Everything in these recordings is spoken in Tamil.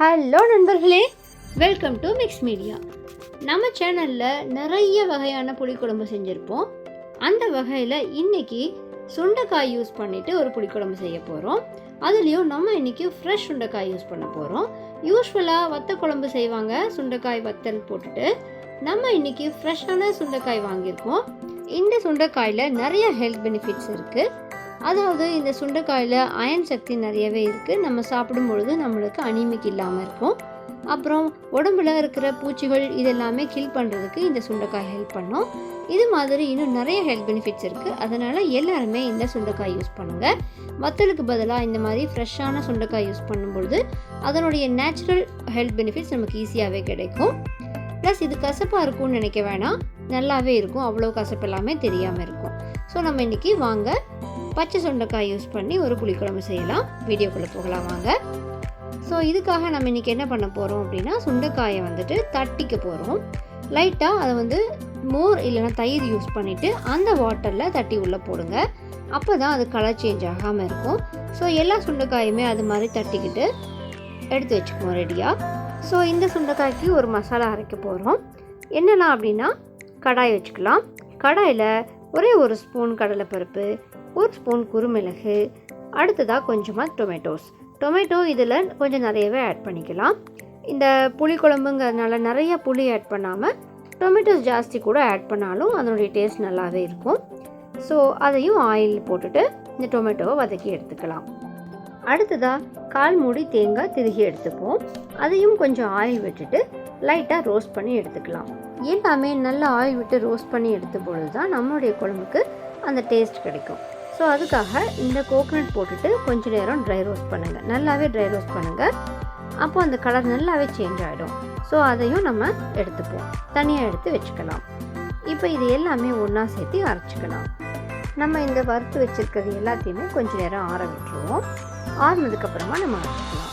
ஹலோ நண்பர்களே, வெல்கம் டு மிக்ஸ் மீடியா. நம்ம சேனலில் நிறைய வகையான புளிக்குழம்பு செஞ்சுருப்போம். அந்த வகையில் இன்றைக்கி சுண்டைக்காய் யூஸ் பண்ணிவிட்டு ஒரு புளிக்குழம்பு செய்ய போகிறோம். அதுலேயும் நம்ம இன்றைக்கி ஃப்ரெஷ் சுண்டைக்காய் யூஸ் பண்ண போகிறோம். யூஸ்வலாக வத்த குழம்பு செய்வாங்க, சுண்டைக்காய் வத்தல் போட்டுட்டு. நம்ம இன்றைக்கி ஃப்ரெஷ்ஷான சுண்டைக்காய் வாங்கியிருக்கோம். இந்த சுண்டைக்காயில் நிறைய ஹெல்த் பெனிஃபிட்ஸ் இருக்குது. அதாவது இந்த சுண்டைக்காயில் அயன் சக்தி நிறையவே இருக்குது. நம்ம சாப்பிடும் பொழுது நம்மளுக்கு அனீமிக் இல்லாமல் இருக்கும். அப்புறம் உடம்புல இருக்கிற பூச்சிகள் இதெல்லாமே கில் பண்ணுறதுக்கு இந்த சுண்டைக்காய் ஹெல்ப் பண்ணும். இது மாதிரி இன்னும் நிறைய ஹெல்த் பெனிஃபிட்ஸ் இருக்குது. அதனால் எல்லாருமே இந்த சுண்டைக்காய் யூஸ் பண்ணுங்கள். வத்தலுக்கு பதிலாக இந்த மாதிரி ஃப்ரெஷ்ஷான சுண்டைக்காய் யூஸ் பண்ணும்பொழுது அதனுடைய நேச்சுரல் ஹெல்த் பெனிஃபிட்ஸ் நமக்கு ஈஸியாகவே கிடைக்கும். ப்ளஸ் இது கசப்பாக இருக்கும்னு நினைக்க வேணாம், நல்லாவே இருக்கும். அவ்வளோ கசப்பு எல்லாமே தெரியாமல் இருக்கும். ஸோ நம்ம இன்றைக்கி வாங்க பச்சை சுண்டைக்காய் யூஸ் பண்ணி ஒரு புளிக்குழம்பு செய்யலாம். வீடியோக்குள்ளே போகலாம் வாங்க. ஸோ இதுக்காக நம்ம இன்றைக்கி என்ன பண்ண போகிறோம் அப்படின்னா, சுண்டைக்காயை வந்துட்டு தட்டிக்க போகிறோம். லைட்டாக அதை மோர் இல்லைனா தயிர் யூஸ் பண்ணிவிட்டு அந்த வாட்டரில் தட்டி உள்ளே போடுங்க. அப்போ தான் அது கலர் சேஞ்ச் ஆகாமல் இருக்கும். ஸோ எல்லா சுண்டைக்காயுமே அது மாதிரி தட்டிக்கிட்டு எடுத்து வச்சுக்குவோம் ரெடியாக. ஸோ இந்த சுண்டைக்காய்க்கு ஒரு மசாலா அரைக்க போகிறோம். என்னெல்லாம் அப்படின்னா, கடாய் வச்சுக்கலாம். கடாயில் ஒரே ஒரு ஸ்பூன் கடலைப்பருப்பு, ஒரு ஸ்பூன் குருமிளகு, அடுத்ததாக கொஞ்சமாக டொமேட்டோ இதில் கொஞ்சம் நிறையவே ஆட் பண்ணிக்கலாம். இந்த புளி குழம்புங்கிறதுனால நிறைய புளி ஆட் பண்ணாமல் டொமேட்டோஸ் ஜாஸ்தி கூட ஆட் பண்ணாலும் அதனுடைய டேஸ்ட் நல்லாவே இருக்கும். ஸோ அதையும் ஆயில் போட்டுட்டு இந்த டொமேட்டோவை வதக்கி எடுத்துக்கலாம். அடுத்ததாக 1/4 மூடி தேங்காய் திருகி எடுத்துப்போம். அதையும் கொஞ்சம் ஆயில் விட்டுட்டு லைட்டாக ரோஸ்ட் பண்ணி எடுத்துக்கலாம். எல்லாமே நல்லா ஆயில் விட்டு ரோஸ்ட் பண்ணி எடுத்த பொழுது தான் நம்மளுடைய குழம்புக்கு அந்த டேஸ்ட் கிடைக்கும். ஸோ அதுக்காக இந்த கோகனட் போட்டுட்டு கொஞ்சம் நேரம் ட்ரை ரோஸ்ட் பண்ணுங்கள். நல்லாவே ட்ரை ரோஸ்ட் பண்ணுங்கள். அப்போ அந்த கலர் நல்லாவே சேஞ்ச் ஆகிடும். ஸோ அதையும் நம்ம எடுத்துப்போம், தனியாக எடுத்து வச்சுக்கலாம். இப்போ இது எல்லாமே ஒன்றா சேர்த்து அரைச்சிக்கலாம். நம்ம இந்த வறுத்து வச்சுருக்கிறது எல்லாத்தையுமே கொஞ்சம் நேரம் ஆற விட்டுருவோம். ஆறுனதுக்கப்புறமா நம்ம அரைச்சிக்கலாம்.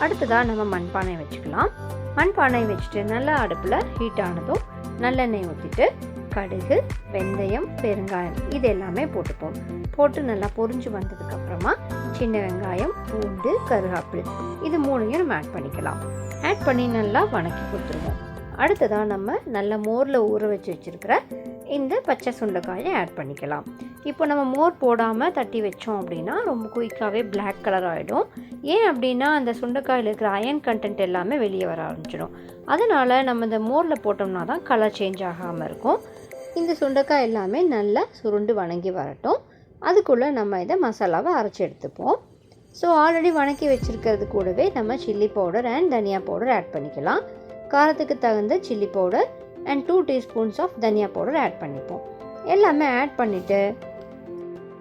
அடுத்ததாக நம்ம மண்பானை வச்சுக்கலாம். மண்பானை வச்சுட்டு நல்லா அடுப்பில் ஹீட் ஆனதும் நல்லெண்ணெய் ஊற்றிட்டு கடுகு, வெந்தயம், பெருங்காயம் இது எல்லாமே போட்டுப்போம். போட்டு நல்லா பொரிஞ்சு வந்ததுக்கப்புறமா சின்ன வெங்காயம், பூண்டு, கருவேப்பிலை இது 3ஐயும் நம்ம ஆட் பண்ணிக்கலாம். ஆட் பண்ணி நல்லா வணக்கி கொடுத்துருவோம். அடுத்ததாக நம்ம நல்ல மோரில் ஊற வச்சுருக்கிற இந்த பச்சை சுண்டைக்காயை ஆட் பண்ணிக்கலாம். இப்போ நம்ம மோர் போடாமல் தட்டி வச்சோம் அப்படின்னா ரொம்ப குயிக்காகவே பிளாக் கலர் ஆகிடும். ஏன் அப்படின்னா அந்த சுண்டைக்காயில் இருக்கிற அயன் கண்டென்ட் எல்லாமே வெளியே வர ஆரம்பிச்சிடும். அதனால் நம்ம இந்த மோரில் போட்டோம்னா தான் கலர் சேஞ்ச் ஆகாமல் இருக்கும். இந்த சுண்டைக்காய் எல்லாமே நல்லா சுருண்டு வணங்கி வரட்டும். அதுக்குள்ளே நம்ம இதை மசாலாவை அரைச்சி எடுத்துப்போம். ஸோ ஆல்ரெடி வணக்கி வச்சுருக்கிறது கூடவே நம்ம சில்லி பவுடர் அண்ட் தனியா பவுடர் ஆட் பண்ணிக்கலாம். காரத்துக்கு தகுந்த chilli powder and 2 teaspoons of தனியா பவுடர் ஆட் பண்ணிப்போம். எல்லாமே ஆட் பண்ணிவிட்டு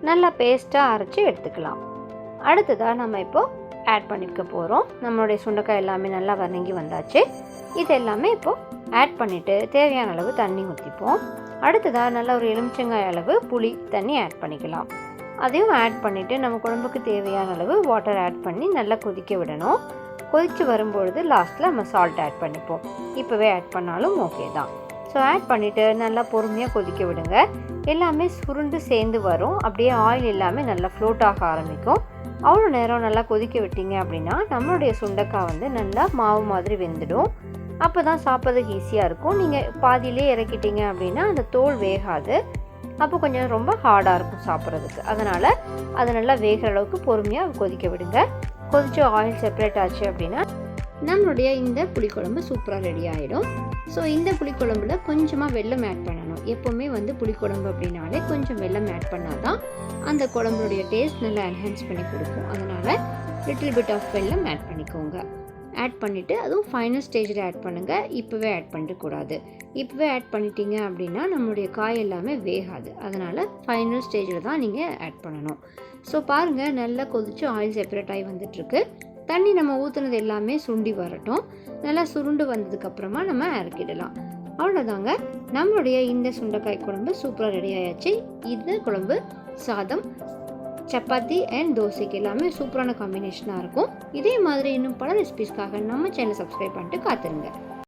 நல்லா பேஸ்ட்டாக அரைச்சி எடுத்துக்கலாம். அடுத்ததாக நம்ம இப்போது ஆட் பண்ணிக்க போகிறோம். நம்மளுடைய சுண்டைக்காய் எல்லாமே நல்லா வதங்கி வந்தாச்சு. இது எல்லாமே இப்போது ஆட் பண்ணிவிட்டு தேவையான அளவு தண்ணி ஊற்றிப்போம். அடுத்ததாக நல்லா ஒரு எலுமிச்சங்காய் அளவு புளி தண்ணி ஆட் பண்ணிக்கலாம். அதையும் ஆட் பண்ணிவிட்டு நம்ம குழம்புக்கு தேவையான அளவு வாட்டர் ஆட் பண்ணி நல்லா கொதிக்க விடணும். கொதித்து வரும்பொழுது லாஸ்ட்டில் நம்ம சால்ட் ஆட் பண்ணிப்போம். இப்போவே ஆட் பண்ணாலும் ஓகே தான். ஸோ ஆட் பண்ணிவிட்டு நல்லா பொறுமையாக கொதிக்க விடுங்க. எல்லாமே சுருண்டு சேர்ந்து வரும். அப்படியே ஆயில் எல்லாமே நல்லா ஃப்ளோட் ஆக ஆரம்பிக்கும். அவ்வளோ நேரம் நல்லா கொதிக்க விட்டீங்க அப்படின்னா நம்மளுடைய சுண்டைக்காய் நல்லா மாவு மாதிரி வெந்துடும். அப்போ தான் சாப்பிட்றதுக்கு ஈஸியாக இருக்கும். நீங்கள் பாதியிலே இறக்கிட்டீங்க அப்படின்னா அந்த தோல் வேகாது. அப்போ கொஞ்சம் ரொம்ப ஹார்டாக இருக்கும் சாப்பிட்றதுக்கு. அதனால் அது நல்லா வேகிற அளவுக்கு பொறுமையாக கொதிக்க விடுங்க. கொதிச்சு ஆயில் செப்பரேட் ஆச்சு அப்படின்னா நம்மளுடைய இந்த புளிக்குழம்பு சூப்பராக ரெடி ஆகிடும். ஸோ இந்த புளிக்குழம்புல கொஞ்சமாக வெல்லம் ஆட் பண்ணணும். எப்போவுமே புளிக்குழம்பு அப்படின்னாலே கொஞ்சம் வெல்லம் ஆட் பண்ணால் தான் அந்த குழம்புடைய டேஸ்ட் நல்லா என்ஹான்ஸ் பண்ணி கொடுக்கும். அதனால் லிட்டில் பிட் ஆஃப் வெல்லம் ஆட் பண்ணிக்கோங்க. ஆட் பண்ணிவிட்டு அதுவும் ஃபைனல் ஸ்டேஜில் ஆட் பண்ணுங்கள். இப்போவே ஆட் பண்ணிடக்கூடாது. இப்போவே ஆட் பண்ணிட்டீங்க அப்படின்னா நம்மளுடைய காய் எல்லாமே வேகாது. அதனால் ஃபைனல் ஸ்டேஜில் தான் நீங்கள் ஆட் பண்ணணும். ஸோ பாருங்கள், நல்லா கொதித்து ஆயில் செப்பரேட் ஆகி வந்துட்டுருக்கு. தண்ணி நம்ம ஊற்றுனது எல்லாமே சுண்டி வரட்டும். நல்லா சுருண்டு வந்ததுக்கப்புறமா நம்ம இறக்கிடலாம். அவ்வளோதாங்க, நம்மளுடைய இந்த சுண்டைக்காய் குழம்பு சூப்பராக ரெடி ஆயாச்சு. இந்த குழம்பு சாதம், சப்பாத்தி அண்ட் தோசைக்கு எல்லாமே சூப்பரான காம்பினேஷனாக இருக்கும். இதே மாதிரி இன்னும் பல ரெசிபிஸ்க்காக நம்ம சேனல் சப்ஸ்கிரைப் பண்ணிட்டு காத்துருங்க.